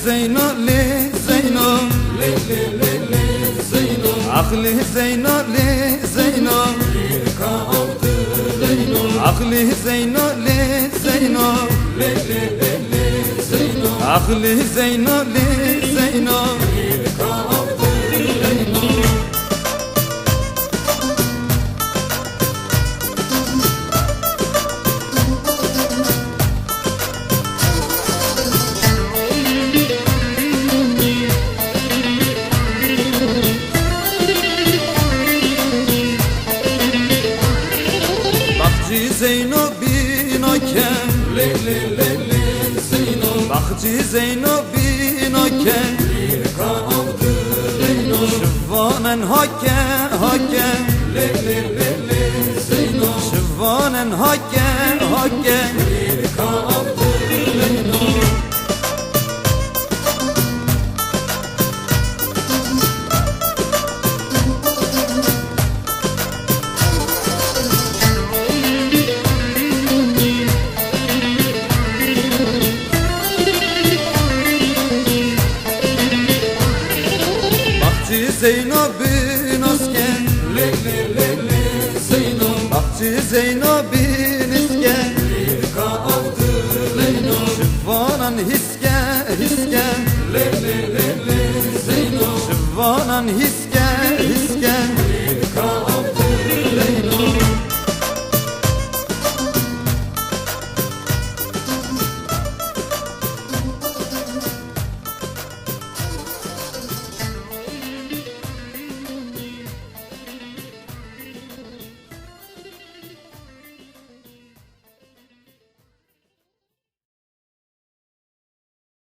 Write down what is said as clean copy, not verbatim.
Zeyno le Zeyno le le le le Zeyno Akli Zeyno le Zeyno ka aldı Zeyno Akli Zeyno le Zeyno le le le le Zeyno Akli Zeyno le Zeyno ka aldı Zeyno Zeyno binoken le le le le Zeyno Bakçı Zeyno binoken bir kaldı Zeyno Şıvanen hakke hakke le le le le Zeyno Şıvanen hakke hakke bir kaldı Zeyno Zeyno bin asken le le le le Zeyno Bakçı Zeyno bin isken bir kaldı Zeyno Şıvanan hiske hiske le le le le Zeyno Şıvanan hiske